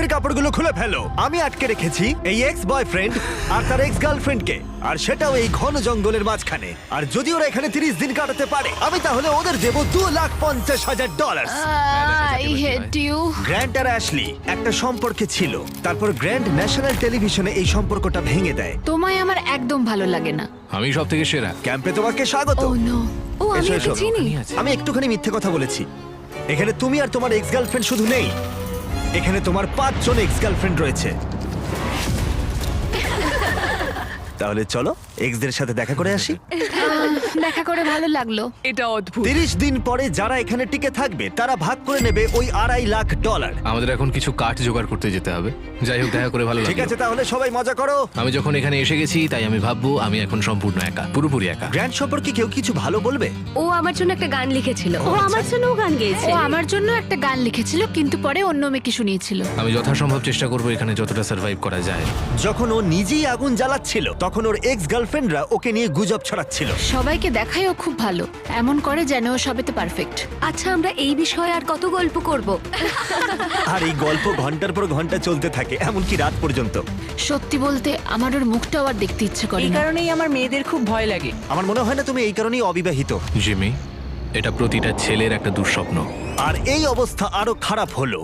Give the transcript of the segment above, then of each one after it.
মুখের কাপড়গুলো খুলে ফেলো। আমি আটকে রেখেছি এই এক্স বয়ফ্রেন্ড আর তার এক্স গার্লফ্রেন্ডকে, আর সেটাও এই ঘন জঙ্গলের মাঝখানে। আর যদি ওরা এখানে 30 দিন কাটাতে পারে, আমি তাহলে ওদের দেবো $2,50,000। I hate you. গ্র্যান্ট আর অ্যাশলি একটা সম্পর্কে ছিল, তারপর গ্র্যান্ট ন্যাশনাল টেলিভিশনে এই সম্পর্কটা ভেঙে দেয়। তোমায় আমার একদম ভালো লাগে না। আমি সব থেকে সেরা। ক্যাম্পে তোমাকে স্বাগত। ও নো। ও আমি এসো, ওকে এসো। চিনি। আমি একটুখানি মিথ্যে কথা বলেছি। এখানে তুমি আর তোমার এক্স গার্লফ্রেন্ড শুধু নেই, এখানে তোমার 5 জন এক্স গার্লফ্রেন্ড রয়েছে। তাহলে চলো এক্সদের সাথে দেখা করে আসি। দেখা করে ভালো লাগলো। এটা অদ্ভুত। 30 দিন পরে যারা এখানে টিকে থাকবে তারা ভাগ করে নেবে ওই $2.5 লাখ। আমাদের এখন কিছু কাঠ জোগাড় করতে যেতে হবে। যাই হোক, দেখা করে ভালো ঠিক লাগলো। আছে, তাহলে সবাই মজা করো। আমি যখন এখানে এসে গেছি তাই আমি ভাববো আমি এখন সম্পূর্ণ একা, পুরোপুরি একা। গ্র্যান্ড সম্পর্কে কেউ কিছু ভালো বলবে? ও আমার জন্য একটা গান লিখেছিল। ও আমার জন্যও গান গেয়েছে। ও আমার জন্য একটা গান লিখেছিল, কিন্তু পরে অন্য মেয়েকে শুনিয়েছিল। আমি যথাসম্ভব চেষ্টা করবো এখানে যতটা সার্ভাইভ করা যায়। যখন ও নিজেই আগুন জ্বালাচ্ছিল তখন ওর এক্স গার্লফ্রেন্ডরা ওকে নিয়ে গুজব ছড়াচ্ছিল। সবাইকে দেখায় ও খুব ভালো, এমন করে যেন ও সবেতে পারফেক্ট। আচ্ছা, আমরা এই বিষয়ে আর কত গল্প করব? আর এই গল্প ঘন্টার পর ঘন্টা চলতে থাকে, এমনকি রাত পর্যন্ত। সত্যি বলতে আমার ওর মুখটাও আর দেখতে ইচ্ছে করে এই না। কারণেই আমার মেয়েদের খুব ভয় লাগে। আমার মনে হয় না তুমি এই কারণেই অবিবাহিত। জিমি, এটা প্রতিটা ছেলের একটা দুঃস্বপ্ন। আর এই অবস্থা আরো খারাপ হলো।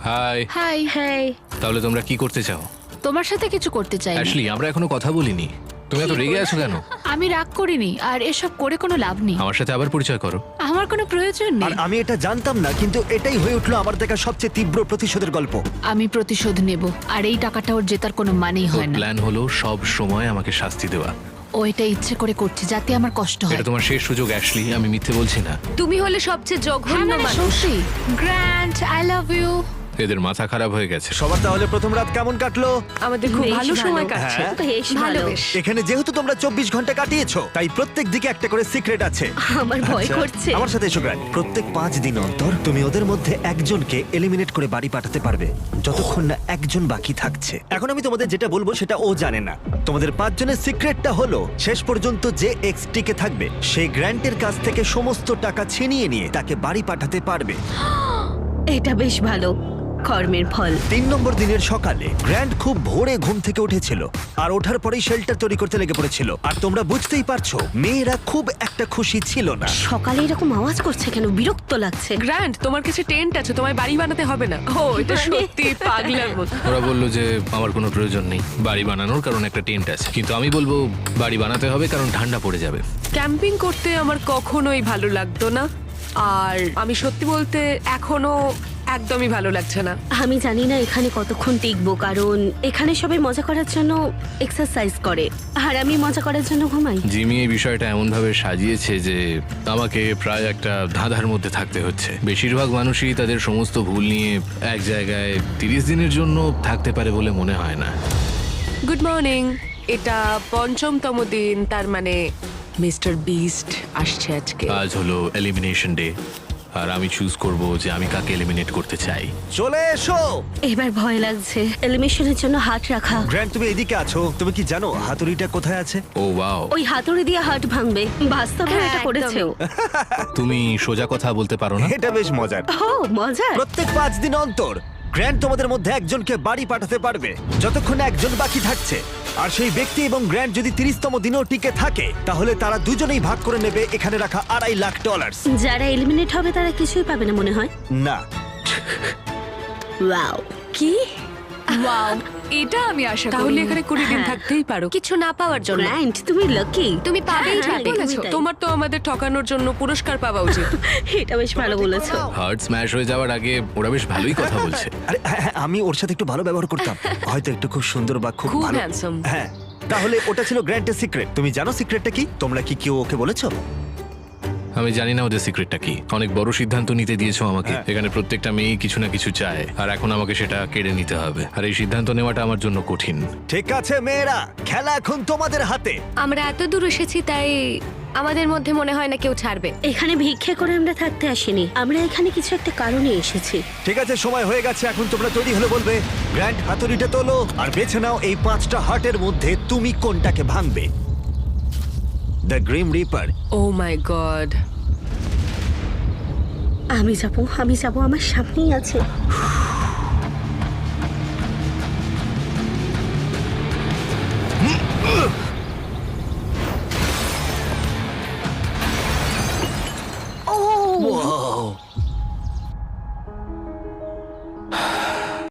হাই। হাই। হ্যাঁ, তাহলে তোমরা কি করতে চাও? তোমার সাথে কিছু করতে চাই। অ্যাশলি, আমরা এখনো কথা বলিনি। তুমি এত রেগে আছো কেন? আমি রাগ করিনি, আর এসব করে কোনো লাভ নেই। আমার সাথে আবার পরিচয় করো। আমার কোনো প্রয়োজন আর নেই। আমি এটা জানতাম না, কিন্তু এটাই হয়ে উঠলো আমার দেখা সবচেয়ে তীব্র প্রতিশোধের গল্প। আমি প্রতিশোধ নেব, আর এই টাকাটা ওর জেতার কোনো মানেই ওর হয় না। প্ল্যান হলো সব সময় আমাকে শাস্তি দেওয়া। ও এটা ইচ্ছে করে করছে যাতে আমার কষ্ট হয়। এটা তোমার শেষ সুযোগ অ্যাশলি, আমি মিথ্যে বলছি না। তুমি হলে সবচেয়ে হ্যাঁ, জঘন্য মানে মানুষ। সত্যি। Grant, I love you. এদের মাথা খারাপ হয়ে গেছে। সবার তাহলে প্রথম রাত কেমন কাটলো? আমাদের খুব বেশ ভালো সময় ভালো। কাটছে। হ্যাঁ। বেশ ভালো ভালো। বেশ। এখানে যেহেতু তোমরা 24 ঘন্টা কাটিয়েছো, তাই প্রত্যেক দিকে একটা করে সিক্রেট আছে। আমার ভয় আচ্ছা, করছে। আমার সাথে এসো গ্র্যান্ড। প্রত্যেক 5 দিন অন্তর তুমি ওদের মধ্যে একজনকে এলিমিনেট করে বাড়ি পাঠাতে পারবে, যতক্ষণ না একজন বাকি থাকছে। এখন আমি তোমাদের যেটা বলবো সেটা ও জানে না। তোমাদের 5 জনের সিক্রেটটা হলো, শেষ পর্যন্ত যে এক্স টিকে থাকবে সে গ্র্যান্টের কাছ থেকে সমস্ত টাকা ছিনিয়ে নিয়ে তাকে বাড়ি পাঠাতে পারবে। এটা বেশ ভালো কর্মের ফল। 3 নম্বর দিনের সকালে গ্র্যান্ড খুব ভোরে ঘুম থেকে উঠেছিল, আর ওঠার পরেই শেল্টার তৈরি করতে লেগে পড়েছিল। আর তোমরা বুঝতেই পারছো মেয়েরা খুব একটা খুশি ছিল না। সকালে এরকম আওয়াজ করছে কেন? বিরক্ত লাগছে। গ্র্যান্ড, তোমার কাছে টেন্ট আছে, তোমায় বাড়ি বানাতে হবে না। ও, এটা সত্যি পাগলার মতো। ওরা বললো যে আমার কোনো প্রয়োজন নেই বাড়ি বানানোর, কারণ একটা টেন্ট আছে। কিন্তু আমি বলবো বাড়ি বানাতে হবে কারণ ঠান্ডা পড়ে যাবে। ক্যাম্পিং করতে আমার কখনোই ভালো লাগতো না, আর আমি সত্যি বলতে এখনো একদমই ভালো লাগছে না। আমি জানি না এখানে কতক্ষণ টিকবো, কারণ এখানে সবাই মজা করার জন্য এক্সারসাইজ করে, আর আমি মজা করার জন্য ঘুমাই। জিমি এই বিষয়টা এমনভাবে সাজিয়েছে যে আমাকে প্রায় একটা ধাঁধার মধ্যে থাকতে হচ্ছে। বেশিরভাগ মানুষই তাদের সমস্ত ভুল নিয়ে এক জায়গায় 30 দিনের জন্য থাকতে পারে বলে মনে হয় না। Good morning. এটা 5ম দিন, তার মানে মিস্টার বিস্ট আসছে আজকে। আজ হলো এলিমিনেশন ডে, আর আমি চুজ করব যে আমি কাকে এলিমিনেট করতে চাই। চলে এসো। এবার ভয় লাগছে। এলিমিনেশনের জন্য হাত রাখা। গ্র্যান্ড, তুমি এদিকে আছো। তুমি কি জানো হাতুড়িটা কোথায় আছে? ও ওয়াও, ওই হাতুড়ি দিয়ে হাট ভাঙবে। বাস্তবে হ্যাঁ, এটা করেছে ও। তুমি সোজা কথা বলতে পারো না? এটা বেশ মজার। ও মজা। প্রত্যেক 5 দিন অন্তর গ্র্যান্ড তোমাদের মধ্যে একজনকে বাড়ি পাঠাতে পারবে, যতক্ষণ না একজন বাকি থাকছে। আর সেই ব্যক্তি এবং গ্র্যান্ড যদি 30তম দিনও টিকে থাকে, তাহলে তারা দুজনেই ভাগ করে নেবে এখানে রাখা $2.5 লাখ। যারা এলিমিনেট হবে তারা কিছুই পাবে না মনে হয়। না, ওয়াও। কি? ওয়াও, এটা আমি আশা করি। তাহলে এখানে 20 দিন হ্যাঁ। থাকতেই পারো, কিছু না পাওয়ার জন্য। গ্র্যান্ড, তুমি লাকি। তুমি পাবেই হ্যাঁ, পাবে। একদমই তাই। তোমার তো আমাদের ঠকানোর জন্য পুরস্কার পাওয়া উচিত। এটা বেশ ভালো বলেছো। হার্ট স্ম্যাশ হয়ে যাওয়ার আগে ওরা বেশ ভালোই কথা বলছে। আরে হ্যাঁ, হ্যাঁ, আমি ওর সাথে একটু ভালো ব্যবহার করতাম, হয়তো একটু খুব সুন্দর বা খুব খুব ভালো। handsome। হ্যাঁ, তাহলে ওটা ছিল গ্র্যান্টের সিক্রেট। তুমি জানো সিক্রেটটা কি? তোমরা কি কেউ ওকে বলেছো? আমি জানি না ওদের সিক্রেটটা কি। অনেক বড় সিদ্ধান্ত নিতে দিয়েছো আমাকে। হ্যাঁ। এখানে প্রত্যেকটা মেয়ে কিছু না কিছু চায়, আর এখন আমাকে সেটা কেড়ে নিতে হবে। আর এই সিদ্ধান্ত নেওয়াটা আমার জন্য কঠিন। ঠিক আছে মেয়েরা, খেলা এখন তোমাদের হাতে। আমরা এত দূর এসেছি, তাই আমাদের মধ্যে মনে হয় না কেউ ছাড়বে। এখানে ভিক্ষে করে আমরা থাকতে আসিনি, আমরা এখানে কিছু একটা কারণে এসেছি। ঠিক আছে, সময় হয়ে গেছে। এখন তোমরা তৈরি হলে বলবে। গ্র্যান্ড, হাতুড়িটা তোলো আর বেছে নাও এই 5টা হার্টের মধ্যে তুমি কোনটাকে ভাঙবে। The grim reaper. Oh my God. আমি যাব, আমার সামনেই আছে।